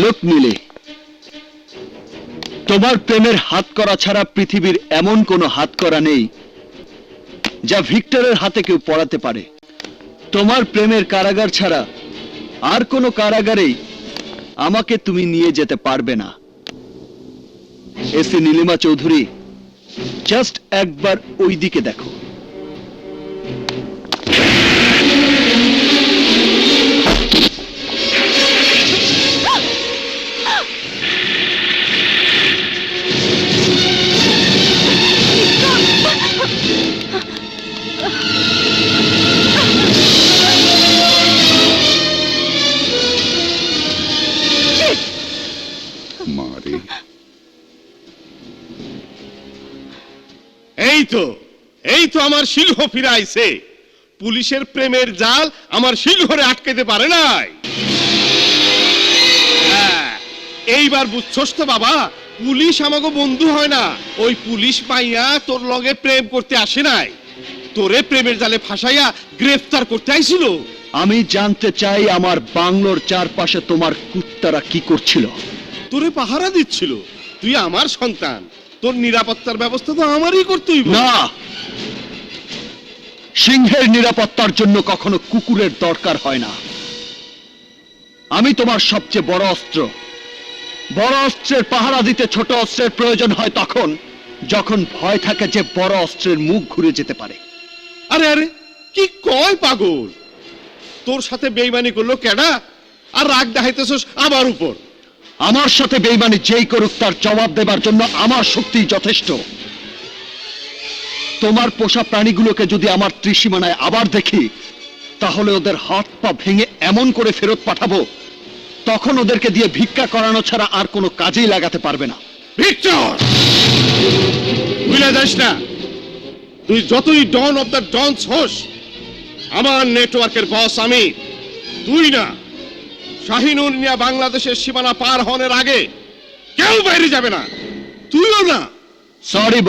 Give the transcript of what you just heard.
লোক মিলে তোমার প্রেমের হাত করা ছাড়া পৃথিবীর এমন কোনো হাত করা নেই যা ভিক্টরের হাতে কেউ পড়াতে পারে। তোমার প্রেমের কারাগার ছাড়া আর কোনো কারাগারেই আমাকে তুমি নিয়ে যেতে পারবে না। এসি নীলিমা চৌধুরী, জাস্ট একবার ওই দিকে দেখো। মারে, এই তো আমার সিংহ ফিরে আইছে। পুলিশের প্রেমের জাল আমার সিংহরে আটকাইতে পারে নাই। এইবার বুঝছস তো বাবা, পুলিশ আমাকে বন্ধু হয় না। ওই পুলিশ পাইয়া তোর লগে প্রেম করতে আসে নাই, তোরে প্রেমের জালে ফাঁসাইয়া গ্রেফতার করতে আইছিল। আমি জানতে চাই আমার বাংলোর চারপাশে তোমার কুত্তারা কি করছিল। তোরে পাহারা দিচ্ছিল। তুই আমার সন্তান, তোর নিরাপত্তার ব্যবস্থা তো আমারই করতে হইব। না, সিংহের নিরাপত্তার জন্য কখনো কুকুরের দরকার হয় না। আমি তোমার সবচেয়ে বড় অস্ত্র। বড় অস্ত্রের পাহারা দিতে ছোট অস্ত্রের প্রয়োজন হয় তখন যখন ভয় থাকে যে বড় অস্ত্রের মুখ ঘুরে যেতে পারে। আরে আরে, কি কয় পাগল! তোর সাথে বেইমানি করলো কেডা, আর রাগ দেখাইতেছস আমার উপর? আমার সাথে বেইমানি যেই করুক তার জবাব দেবার জন্য আমার শক্তি যথেষ্ট। তোমার পোষা প্রাণীগুলোকে যদি আমার ত্রিসীমানায় আবার দেখি, তাহলে ওদের হাত পা ভেঙে এমন করে ফেরত পাঠাবো, তখন ওদেরকে দিয়ে ভিক্ষা করানো ছাড়া আর কোনো কাজেই লাগাতে পারবে না। ভিক্টর, ভুলে যাস না, তুই যতই ডন অফ দ্য ডনস হোস, আমার নেটওয়ার্কের বস আমি, তুই না। শাহিনুর নিয়া বাংলাদেশের সীমানা পার হওয়ার আগে কেউ বাইরে যাবে না, তুইও না। সরি